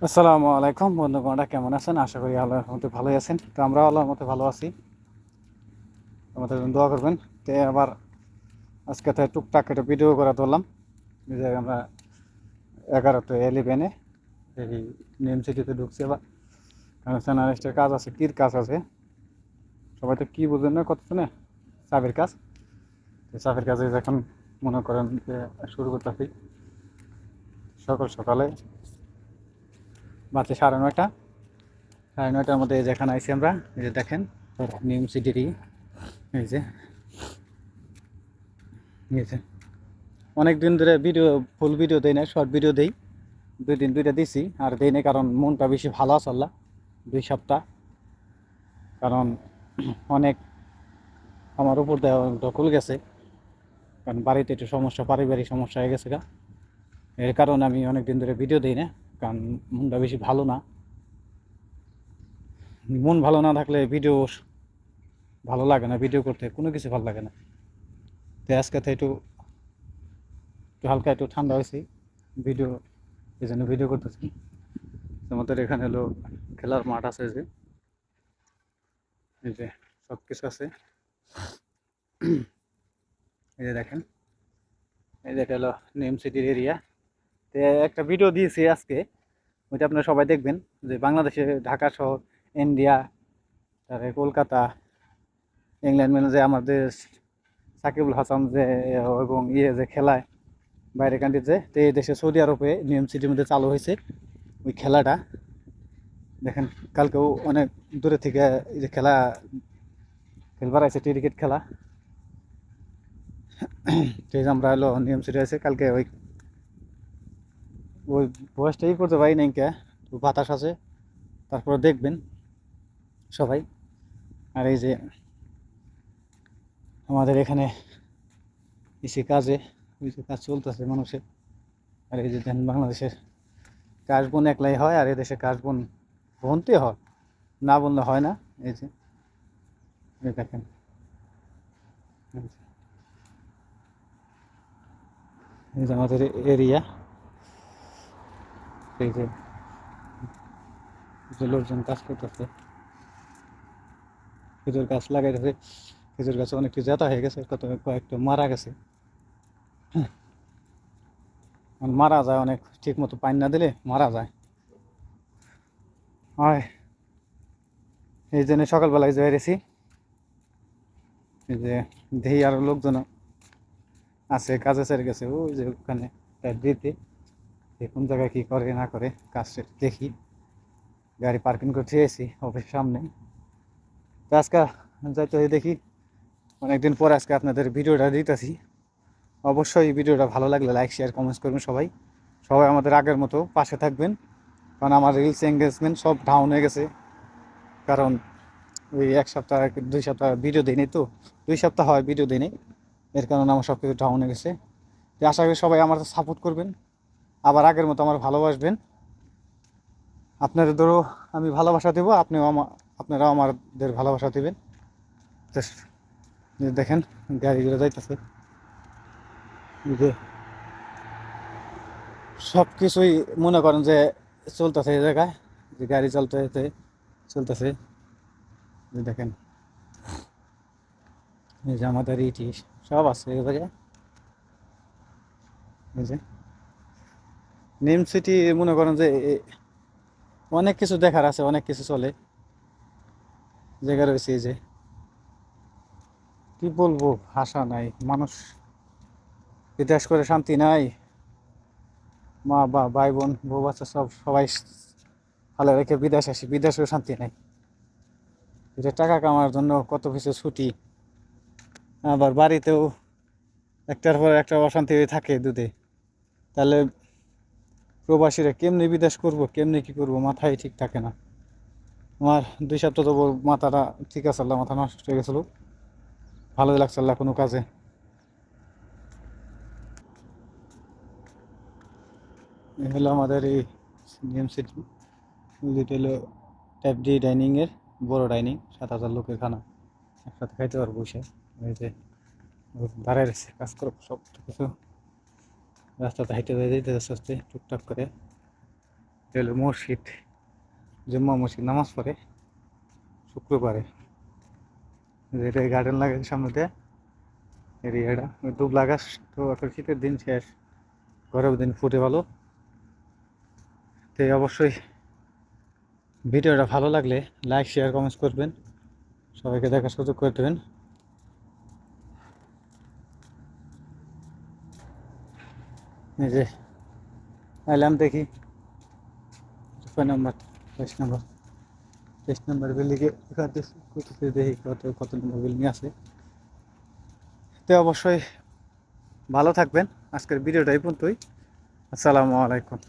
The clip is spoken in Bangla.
আসসালামু আলাইকুম বন্ধুগণরা, কেমন আছেন? আশা করি আল্লাহর রহমতে ভালোই আছেন। তো আমরা আল্লাহর মতে ভালো আছি, আমাদের জন্য দোয়া করবেন। তো আবার আজকে তো টুকটাক একটা ভিডিও করা ধরলাম যে আমরা 11টা 11-এ এই নিম সিটিতে ঢুকছি। আবার কারণ স্যানারিস্টের কাজ আছে, কির কাজ আছে, সবাই তো কী বুঝেন না, কত না চাবির কাজ। তো চাবির কাজে এখন মনে করেন যে শুরু করতেছি সকাল সকালে, বাজে 9:30। 9:30টার মধ্যে যেখানে আইছি আমরা, এই যে দেখেন নিম সিটিরই এই যে নিয়েছে। অনেক দিন ধরে ভিডিও, ফুল ভিডিও দেই না, শর্ট ভিডিও দেই। 2 দিন 2টা দিছি, আর দেই না কারণ মনটা বেশি ভালো আছে আল্লাহ 2 সপ্তাহ। কারণ অনেক আমার উপর দখল গেছে, কারণ বাড়িতে একটু সমস্যা, পারিবারিক সমস্যা হয়ে গেছে গা। এর কারণে আমি অনেক দিন ধরে ভিডিও দিই না, কারণ মনটা বেশি ভালো না। মন ভালো না থাকলে ভিডিও ভালো লাগে না, ভিডিও করতে কোনো কিছু ভালো লাগে না। তো আজকে তো একটু একটু হালকা একটু ঠান্ডা হয়েছে, ভিডিও এই জন্য ভিডিও করতেছি। আমাদের এখানে হলো খেলার মাঠ আছে, যে এই যে সব কিছু আছে। এই যে দেখেন, এই যে এটা হলো নিম সিটির এরিয়া। তো একটা ভিডিও দিয়েছি আজকে, ওইটা আপনারা সবাই দেখবেন। যে বাংলাদেশে ঢাকা শহর, ইন্ডিয়া, তারপরে কলকাতা, ইংল্যান্ড মানে যে আমাদের সাকিবুল হাসান যে এবং যে খেলায় বাইরে কান্ট্রি, যে তো এই দেশে সৌদি আরবে নিম সিটির মধ্যে চালু হয়েছে ওই খেলাটা। দেখেন কালকেও অনেক দূরে থেকে এই যে খেলা খেলবার আছে, ক্রিকেট খেলা। সেই যে আমরা হলো নিয়ম সিটি আছে কালকে, ওই ওই বয়সটাই করতে পারি নাই কে, তো বাতাস আছে, তারপরে দেখবেন সবাই। আর এই যে আমাদের এখানে কৃষি কাজে ওই যে কাজ চলতেছে মানুষের। আর এই যে দেখেন বাংলাদেশের কাশ বন একলাই হয়, আর এদেশে কাশ বন বনতে হয়, না বললে হয় না। এই যে দেখেন, এই যে আমাদের এরিয়া, এই যে লোকজন কাজ করতেছে, খেজুর গাছ লাগাইতেছে। খেজুর গাছে অনেকটা জেতা হয়ে গেছে, কয়েকটা মারা গেছে। মারা যায় অনেক, ঠিক মতো পানি না দিলে মারা যায়। হয় এই জন্য সকালবেলায় যাইতেছি, এই যে দেহি আরো লোকজন আছে কাজে সেরে গেছে, ওই যে ওখানে দিতে কোন জায়গায় কী করে না করে কাজ দেখি। গাড়ি পার্কিং করতে এসেছি অফিসের সামনে। তো আজকে যাইতে দেখি অনেকদিন পর আজকে আপনাদের ভিডিওটা দিতেছি। অবশ্যই ভিডিওটা ভালো লাগলে লাইক শেয়ার কমেন্টস করবেন। সবাই সবাই আমাদের আগের মতো পাশে থাকবেন, কারণ আমার রিলস এঙ্গেজমেন্ট সব ডাউন হয়ে গেছে। কারণ ওই 1 সপ্তাহ 2 সপ্তাহ ভিডিও দিই নি, তো 2 সপ্তাহ হয় ভিডিও দিই নি, এর কারণে আমার সব কিছু ডাউন হয়ে গেছে। তো আশা করি সবাই আমার সাপোর্ট করবেন, আবার আগের মতো আমার ভালোবাসবেন। আপনাদেরও আমি ভালোবাসা দেবো, আপনারাও আমাদের ভালোবাসা দেবেন। দেখেন গাড়িগুলো যাইতেছে, যে সব কিছুই মনে করেন যে চলতেছে এই জায়গায়, যে গাড়ি চলতেছে। দেখেন এই যে আমাদের ইটি সব আছে এই জায়গায়। এই যে নিম সিটি মনে করেন যে অনেক কিছু দেখার আছে, অনেক কিছু চলে জায়গা রয়েছে। এই যে কি বলবো, ভাষা নাই। মানুষ বিদেশ করে শান্তি নাই, মা ভাই বোন বউ বাচ্চা সবাই ভালো রেখে বিদেশ আসি, বিদেশেও শান্তি নাই। এটা টাকা কামানোর জন্য কত কিছু ছুটি, আবার বাড়িতেও একটার পর একটা অশান্তি হয়ে থাকে দুধে। তাহলে প্রবাসীরা কেমনি বিদেশ করবো, কেমনি কি করবো, মাথায় ঠিক থাকে না। আমার 2 সপ্তাহ তো মাথাটা ঠিক আছে, আল্লাহ মাথা নষ্ট হয়ে গেছিলো, ভালোই লাগছে আল্লাহ কোনো কাজে। এই হলো আমাদের এই নিয়ম সিটি, যেটা হলো টাইপ ডি ডাইনিংয়ের বড় ডাইনিং, 7,000 লোকের খানা একসাথে খাইতে পারবো বসে। এই যে দাঁড়ায় রয়েছে কাজ করবো সব কিছু, রাস্তাতে হাইটে হয়ে যেতে আস্তে আস্তে টুকটাক করে। হলো মসজিদ, জুম্মা মসজিদ নামাজ পড়ে শুক্রবারে। যেটা গার্ডেন লাগে সামনেতে এরিয়াটা, ওই দুবলা গাছ। তো এখন শীতের দিন শেষ, গরমের দিন ফুটে ভালো। তো অবশ্যই ভিডিওটা ভালো লাগলে লাইক শেয়ার কমেন্টস করবেন, সবাইকে দেখার সুযোগ করে দেবেন। এই যে আইলাম, দেখি 6 নম্বর 23 নম্বর 23 নম্বর বিল্ডিংয়ে দেখি কত নম্বর বিল্ডিং আছে। তো অবশ্যই ভালো থাকবেন। আজকের ভিডিওটা এই পর্যন্তই। আসসালামু আলাইকুম।